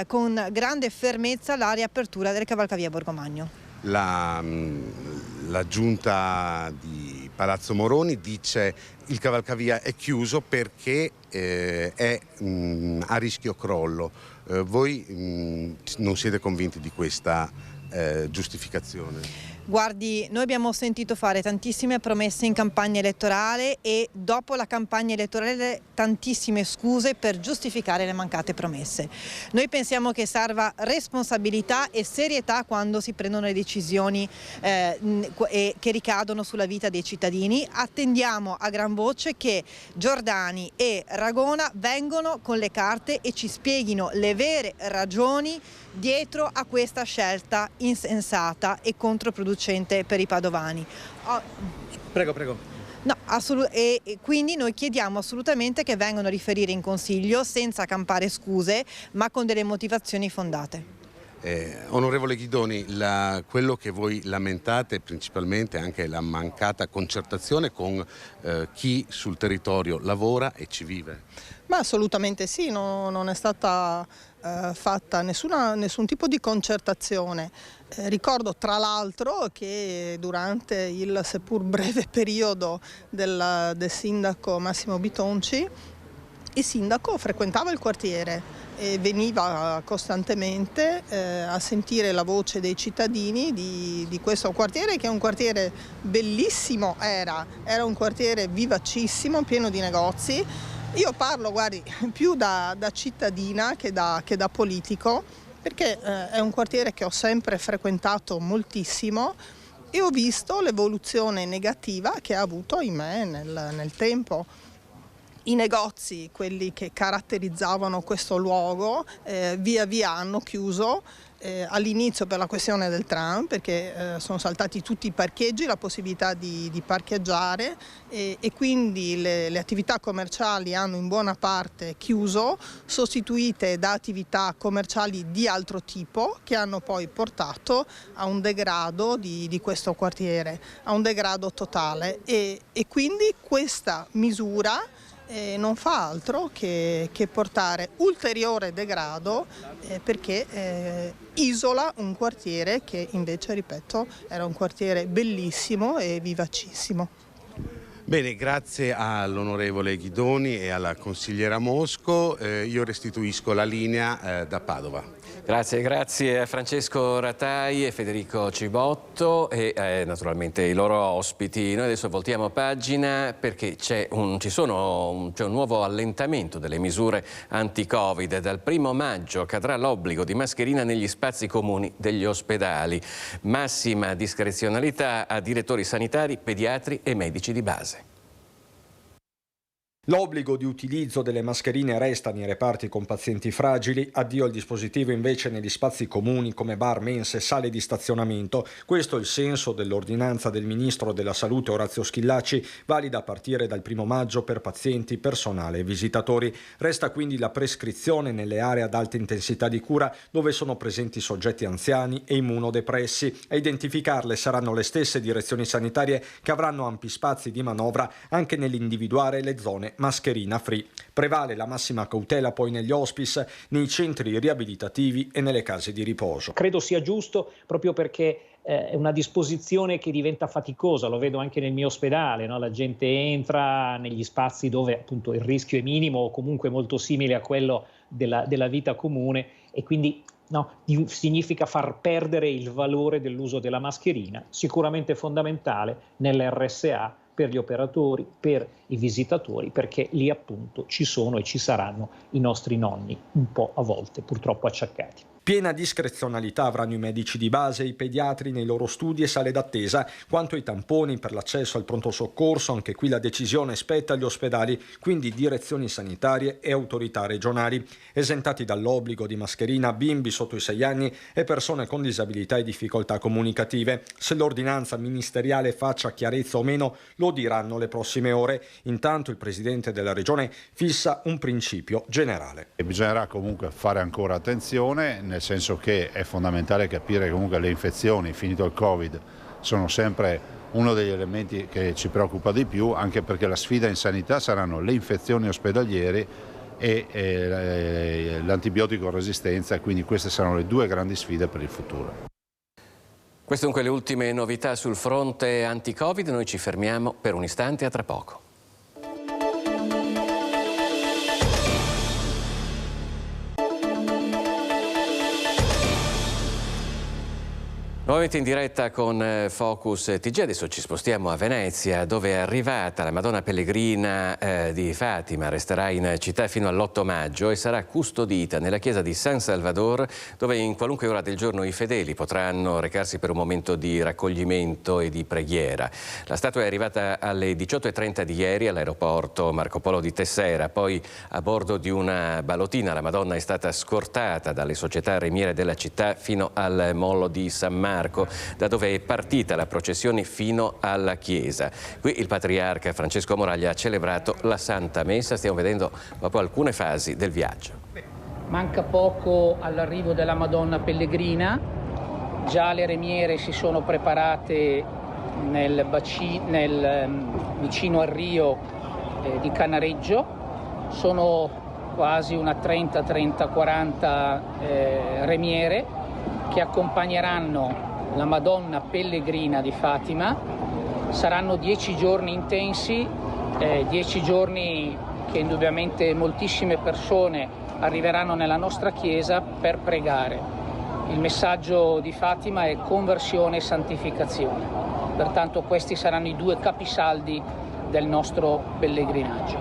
con grande fermezza la riapertura del cavalcavia Borgomagno. La giunta di Palazzo Moroni dice il cavalcavia è chiuso perché è a rischio crollo. Voi non siete convinti di questa giustificazione? Guardi, noi abbiamo sentito fare tantissime promesse in campagna elettorale e dopo la campagna elettorale tantissime scuse per giustificare le mancate promesse. Noi pensiamo che serva responsabilità e serietà quando si prendono le decisioni che ricadono sulla vita dei cittadini. Attendiamo a gran voce che Giordani e Ragona vengano con le carte e ci spieghino le vere ragioni dietro a questa scelta insensata e controproducente per i padovani. Prego. No, e quindi noi chiediamo assolutamente che vengano a riferire in Consiglio senza campare scuse, ma con delle motivazioni fondate. Onorevole Ghidoni, quello che voi lamentate principalmente è anche la mancata concertazione con chi sul territorio lavora e ci vive. Ma assolutamente sì, non è stata fatta nessun tipo di concertazione. Ricordo tra l'altro che durante il seppur breve periodo del sindaco Massimo Bitonci, il sindaco frequentava il quartiere e veniva costantemente a sentire la voce dei cittadini di questo quartiere, che è un quartiere bellissimo, era un quartiere vivacissimo, pieno di negozi. Io parlo, guardi, più da cittadina che da politico, perché è un quartiere che ho sempre frequentato moltissimo e ho visto l'evoluzione negativa che ha avuto, ahimè, nel tempo. I negozi, quelli che caratterizzavano questo luogo, via via hanno chiuso, all'inizio per la questione del tram, perché sono saltati tutti i parcheggi, la possibilità di parcheggiare e quindi le attività commerciali hanno in buona parte chiuso, sostituite da attività commerciali di altro tipo che hanno poi portato a un degrado di questo quartiere, a un degrado totale e quindi questa misura non fa altro che portare ulteriore degrado perché isola un quartiere che invece, ripeto, era un quartiere bellissimo e vivacissimo. Bene, grazie all'onorevole Ghidoni e alla consigliera Mosco. Io restituisco la linea da Padova. Grazie a Francesco Ratai e Federico Cibotto e naturalmente i loro ospiti. Noi adesso voltiamo pagina perché c'è un nuovo allentamento delle misure anti-Covid. Dal 1° maggio cadrà l'obbligo di mascherina negli spazi comuni degli ospedali. Massima discrezionalità a direttori sanitari, pediatri e medici di base. L'obbligo di utilizzo delle mascherine resta nei reparti con pazienti fragili, addio al dispositivo invece negli spazi comuni come bar, mense, sale di stazionamento. Questo è il senso dell'ordinanza del Ministro della Salute Orazio Schillaci, valida a partire dal 1° maggio per pazienti, personale e visitatori. Resta quindi la prescrizione nelle aree ad alta intensità di cura dove sono presenti soggetti anziani e immunodepressi. A identificarle saranno le stesse direzioni sanitarie che avranno ampi spazi di manovra anche nell'individuare le zone mascherina free. Prevale la massima cautela poi negli hospice, nei centri riabilitativi e nelle case di riposo. Credo sia giusto proprio perché è una disposizione che diventa faticosa, lo vedo anche nel mio ospedale, no? La gente entra negli spazi dove appunto il rischio è minimo o comunque molto simile a quello della vita comune e quindi significa far perdere il valore dell'uso della mascherina, sicuramente fondamentale nell'RSA per gli operatori, per i visitatori, perché lì appunto ci sono e ci saranno i nostri nonni, un po' a volte purtroppo acciaccati. Piena discrezionalità avranno i medici di base e i pediatri nei loro studi e sale d'attesa. Quanto ai tamponi per l'accesso al pronto soccorso, anche qui la decisione spetta agli ospedali, quindi direzioni sanitarie e autorità regionali. Esentati dall'obbligo di mascherina bimbi sotto i 6 anni e persone con disabilità e difficoltà comunicative. Se l'ordinanza ministeriale faccia chiarezza o meno lo diranno le prossime ore. Intanto il Presidente della Regione fissa un principio generale. E bisognerà comunque fare ancora attenzione, nel senso che è fondamentale capire che comunque le infezioni, finito il Covid, sono sempre uno degli elementi che ci preoccupa di più, anche perché la sfida in sanità saranno le infezioni ospedaliere e l'antibiotico resistenza, quindi queste saranno le 2 grandi sfide per il futuro. Queste dunque le ultime novità sul fronte anti-Covid. Noi ci fermiamo per un istante, a tra poco. Nuovamente in diretta con Focus TG, adesso ci spostiamo a Venezia dove è arrivata la Madonna Pellegrina di Fatima, resterà in città fino all'8 maggio e sarà custodita nella chiesa di San Salvador dove in qualunque ora del giorno i fedeli potranno recarsi per un momento di raccoglimento e di preghiera. La statua è arrivata alle 18:30 di ieri all'aeroporto Marco Polo di Tessera, poi a bordo di una ballotina la Madonna è stata scortata dalle società remiere della città fino al Mollo di San Marco, da dove è partita la processione fino alla chiesa. Qui il patriarca Francesco Moraglia ha celebrato la Santa Messa. Stiamo vedendo proprio alcune fasi del viaggio. Manca poco all'arrivo della Madonna Pellegrina, già le remiere si sono preparate vicino al Rio di Canareggio. Sono quasi una 40 remiere che accompagneranno la Madonna Pellegrina di Fatima. Saranno 10 giorni intensi, 10 giorni che indubbiamente moltissime persone arriveranno nella nostra chiesa per pregare. Il messaggio di Fatima è conversione e santificazione. Pertanto questi saranno i 2 capisaldi del nostro pellegrinaggio.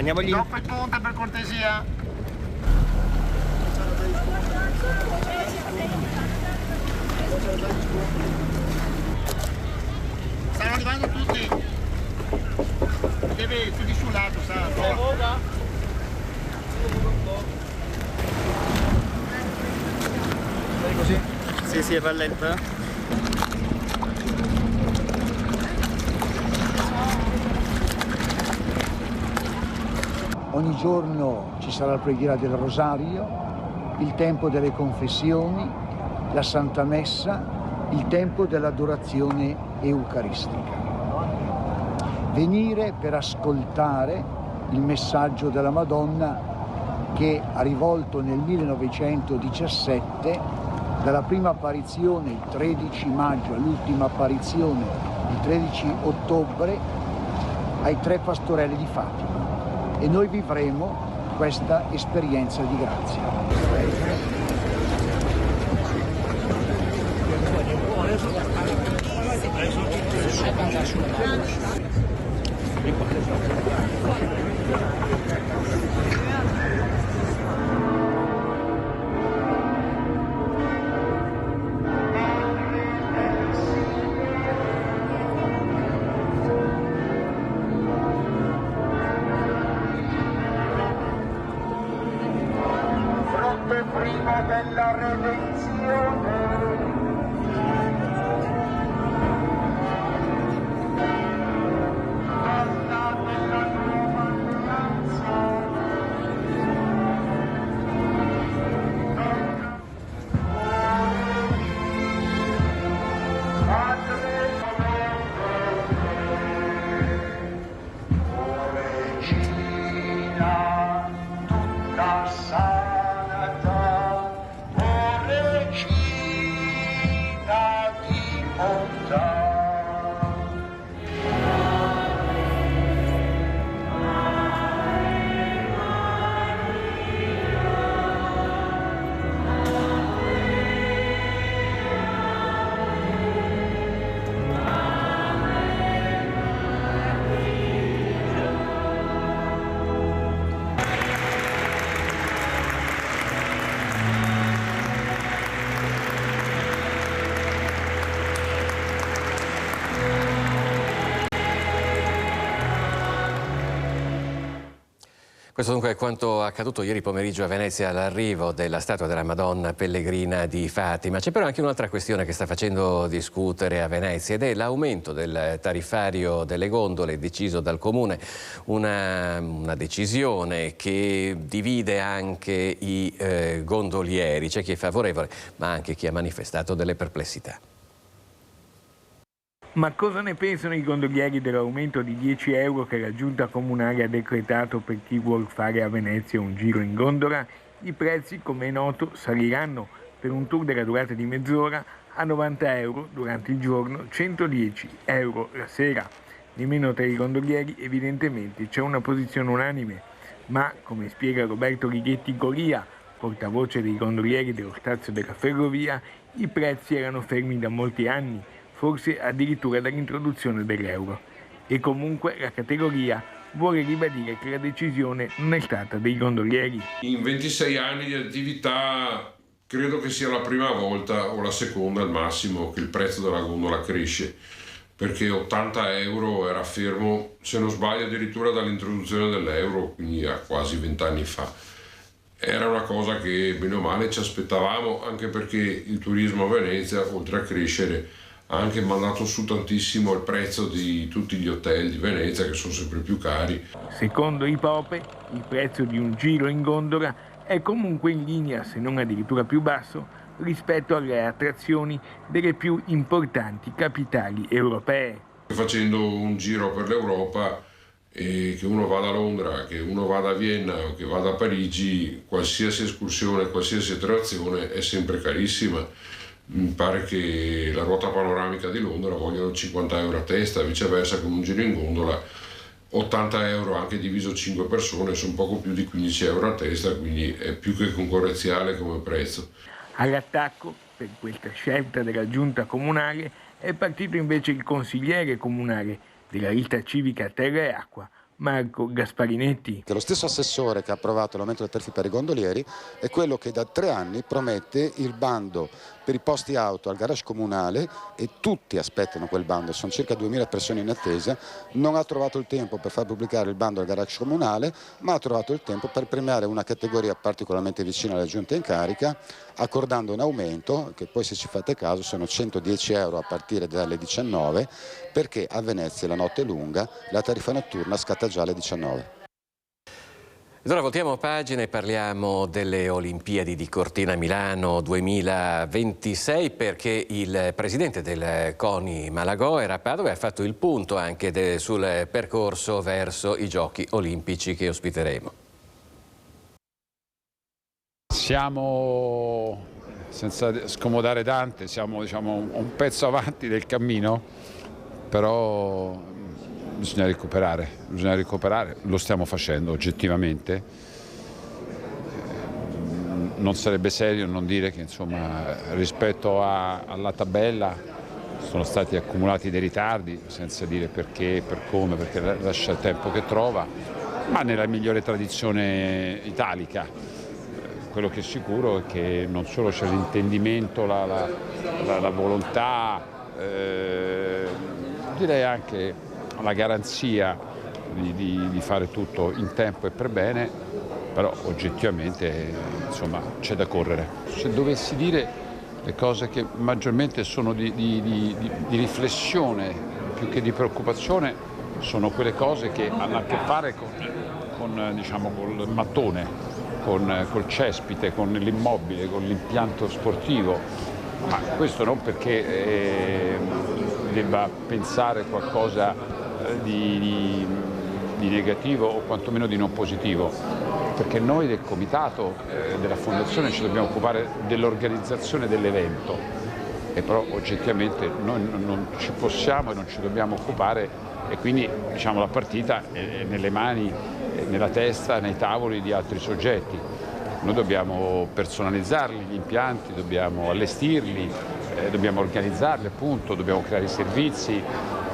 Andiamogli. Troppo il ponte per cortesia. Stanno arrivando tutti. Deve tutti sul lato, sa. Vai così? Sì, rallenta. Ogni giorno ci sarà la preghiera del Rosario, il tempo delle confessioni, la Santa Messa, il tempo dell'adorazione eucaristica. Venire per ascoltare il messaggio della Madonna che ha rivolto nel 1917, dalla prima apparizione il 13 maggio all'ultima apparizione il 13 ottobre, ai 3 pastorelli di Fatima. E noi vivremo questa esperienza di grazia. Prima della redenzione. Questo dunque è quanto accaduto ieri pomeriggio a Venezia all'arrivo della statua della Madonna Pellegrina di Fatima. C'è però anche un'altra questione che sta facendo discutere a Venezia ed è l'aumento del tariffario delle gondole deciso dal Comune, una decisione che divide anche i gondolieri. C'è chi è favorevole ma anche chi ha manifestato delle perplessità. Ma cosa ne pensano i gondolieri dell'aumento di 10 euro che la Giunta Comunale ha decretato per chi vuol fare a Venezia un giro in gondola? I prezzi, come è noto, saliranno per un tour della durata di mezz'ora a 90 euro durante il giorno, 110 euro la sera. Nemmeno tra i gondolieri evidentemente c'è una posizione unanime, ma come spiega Roberto Righetti Golia, portavoce dei gondolieri dello Stazio della Ferrovia, i prezzi erano fermi da molti anni, forse addirittura dall'introduzione dell'euro. E comunque la categoria vuole ribadire che la decisione non è stata dei gondolieri. In 26 anni di attività credo che sia la prima volta o la seconda al massimo che il prezzo della gondola cresce, perché 80 euro era fermo, se non sbaglio addirittura dall'introduzione dell'euro, quindi a quasi 20 anni fa. Era una cosa che bene o male ci aspettavamo, anche perché il turismo a Venezia, oltre a crescere, ha anche mandato su tantissimo il prezzo di tutti gli hotel di Venezia, che sono sempre più cari. Secondo i Pope, il prezzo di un giro in gondola è comunque in linea, se non addirittura più basso, rispetto alle attrazioni delle più importanti capitali europee. Facendo un giro per l'Europa, che uno vada a Londra, che uno vada a Vienna o che vada a Parigi, qualsiasi escursione, qualsiasi attrazione è sempre carissima. Mi pare che la ruota panoramica di Londra vogliono 50 euro a testa, viceversa con un giro in gondola 80 euro anche diviso 5 persone, sono poco più di 15 euro a testa, quindi è più che concorrenziale come prezzo. All'attacco per questa scelta della giunta comunale è partito invece il consigliere comunale della lista civica Terra e Acqua, Marco Gasparinetti. Che lo stesso assessore che ha approvato l'aumento delle tariffe per i gondolieri è quello che da 3 anni promette il bando per i posti auto al garage comunale, e tutti aspettano quel bando, sono circa 2000 persone in attesa. Non ha trovato il tempo per far pubblicare il bando al garage comunale, ma ha trovato il tempo per premiare una categoria particolarmente vicina alla giunta in carica, accordando un aumento che poi, se ci fate caso, sono 110 euro a partire dalle 19, perché a Venezia la notte è lunga, la tariffa notturna scatta già alle 19. Allora voltiamo pagina e parliamo delle Olimpiadi di Cortina Milano 2026, perché il presidente del CONI Malagò era a Padova e ha fatto il punto anche sul percorso verso i Giochi Olimpici che ospiteremo. Siamo, senza scomodare Dante, siamo un pezzo avanti del cammino, però bisogna recuperare, lo stiamo facendo oggettivamente. Non sarebbe serio non dire che, insomma, rispetto alla tabella sono stati accumulati dei ritardi, senza dire perché, per come, perché lascia il tempo che trova, ma nella migliore tradizione italica. Quello che è sicuro è che non solo c'è l'intendimento, la volontà, direi anche la garanzia di fare tutto in tempo e per bene, però oggettivamente, insomma, c'è da correre. Se dovessi dire le cose che maggiormente sono di riflessione più che di preoccupazione, sono quelle cose che hanno a che fare col mattone, col cespite, con l'immobile, con l'impianto sportivo, ma questo non perché debba pensare qualcosa di negativo o quantomeno di non positivo, perché noi del comitato della fondazione ci dobbiamo occupare dell'organizzazione dell'evento, e però oggettivamente noi non ci possiamo e non ci dobbiamo occupare, e quindi, diciamo, la partita è nelle mani, nella testa, nei tavoli di altri soggetti. Noi dobbiamo personalizzarli gli impianti, dobbiamo allestirli, dobbiamo organizzarli, appunto, dobbiamo creare i servizi,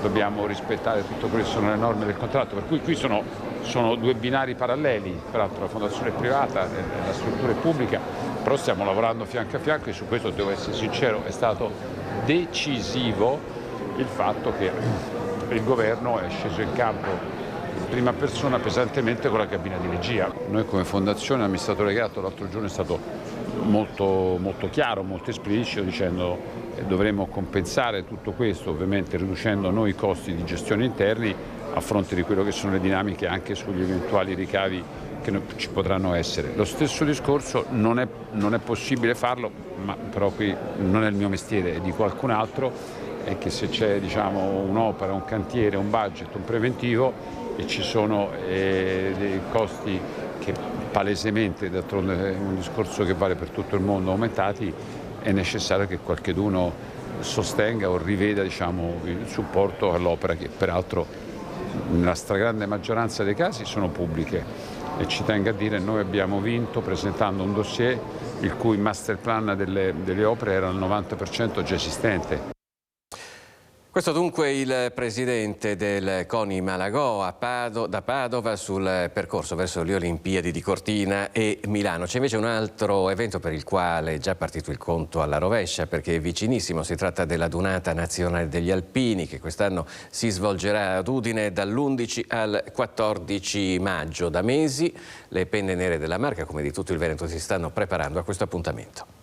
dobbiamo rispettare tutte quelle che sono le norme del contratto, per cui qui sono 2 binari paralleli, peraltro la fondazione è privata e la struttura è pubblica, però stiamo lavorando fianco a fianco, e su questo, devo essere sincero, è stato decisivo il fatto che il governo è sceso in campo in prima persona pesantemente con la cabina di regia. Noi come fondazione, l'amministratore Gatto l'altro giorno è stato molto chiaro, molto esplicito, dicendo che dovremo compensare tutto questo, ovviamente riducendo noi i costi di gestione interni a fronte di quello che sono le dinamiche anche sugli eventuali ricavi che ci potranno essere. Lo stesso discorso non è possibile farlo, ma però qui non è il mio mestiere, è di qualcun altro, è che se c'è, diciamo, un'opera, un cantiere, un budget, un preventivo, e ci sono dei costi che palesemente, d'altronde è un discorso che vale per tutto il mondo, aumentati, è necessario che qualcheduno sostenga o riveda, diciamo, il supporto all'opera, che peraltro nella stragrande maggioranza dei casi sono pubbliche. E ci tengo a dire, noi abbiamo vinto presentando un dossier il cui master plan delle opere era al 90% già esistente. Questo dunque il presidente del CONI Malagò da Padova sul percorso verso le Olimpiadi di Cortina e Milano. C'è invece un altro evento per il quale è già partito il conto alla rovescia, perché è vicinissimo. Si tratta della Dunata Nazionale degli Alpini, che quest'anno si svolgerà ad Udine dall'11 al 14 maggio. Da mesi le penne nere della Marca, come di tutto il Veneto, si stanno preparando a questo appuntamento.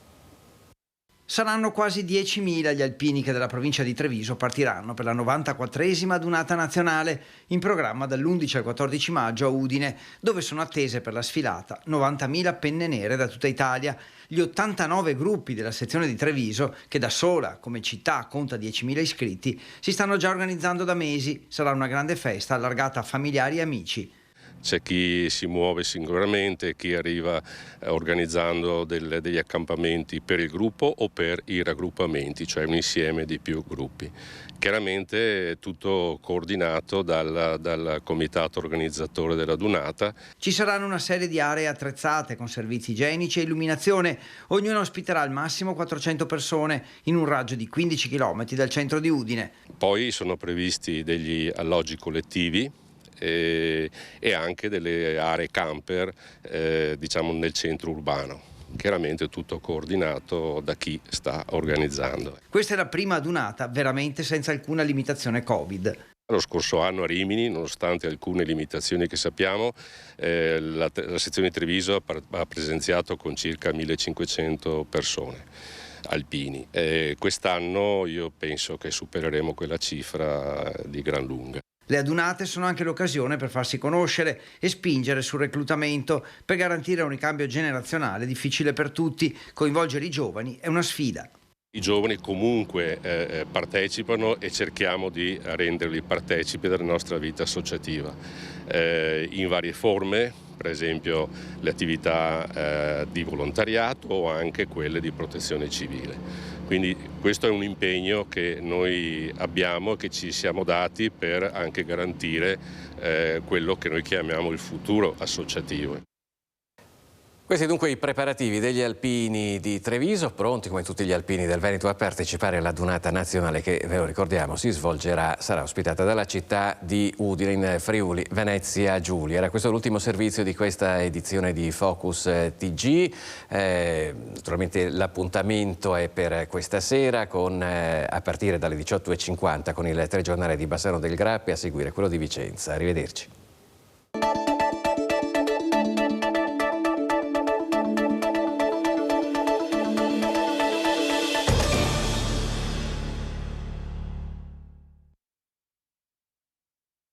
Saranno quasi 10.000 gli alpini che dalla provincia di Treviso partiranno per la 94esima Dunata Nazionale, in programma dall'11 al 14 maggio a Udine, dove sono attese per la sfilata 90.000 penne nere da tutta Italia. Gli 89 gruppi della sezione di Treviso, che da sola come città conta 10.000 iscritti, si stanno già organizzando da mesi. Sarà una grande festa allargata a familiari e amici. C'è chi si muove singolarmente, chi arriva organizzando degli accampamenti per il gruppo o per i raggruppamenti, cioè un insieme di più gruppi. Chiaramente è tutto coordinato dal comitato organizzatore della Dunata. Ci saranno una serie di aree attrezzate con servizi igienici e illuminazione. Ognuna ospiterà al massimo 400 persone in un raggio di 15 km dal centro di Udine. Poi sono previsti degli alloggi collettivi e anche delle aree camper diciamo nel centro urbano. Chiaramente tutto coordinato da chi sta organizzando. Questa è la prima adunata veramente senza alcuna limitazione Covid. Lo scorso anno a Rimini, nonostante alcune limitazioni che sappiamo, la sezione di Treviso ha presenziato con circa 1500 persone alpini. Quest'anno io penso che supereremo quella cifra di gran lunga. Le adunate sono anche l'occasione per farsi conoscere e spingere sul reclutamento per garantire un ricambio generazionale difficile per tutti. Coinvolgere i giovani è una sfida. I giovani comunque partecipano e cerchiamo di renderli partecipi della nostra vita associativa in varie forme, per esempio le attività di volontariato o anche quelle di protezione civile. Quindi questo è un impegno che noi abbiamo e che ci siamo dati per anche garantire quello che noi chiamiamo il futuro associativo. Questi dunque i preparativi degli alpini di Treviso, pronti come tutti gli alpini del Veneto a partecipare alla Dunata nazionale che, ve lo ricordiamo, sarà ospitata dalla città di Udine in Friuli, Venezia Giulia. Era questo l'ultimo servizio di questa edizione di Focus TG. Naturalmente l'appuntamento è per questa sera a partire dalle 18:50 con il telegiornale di Bassano del Grappa e a seguire quello di Vicenza. Arrivederci.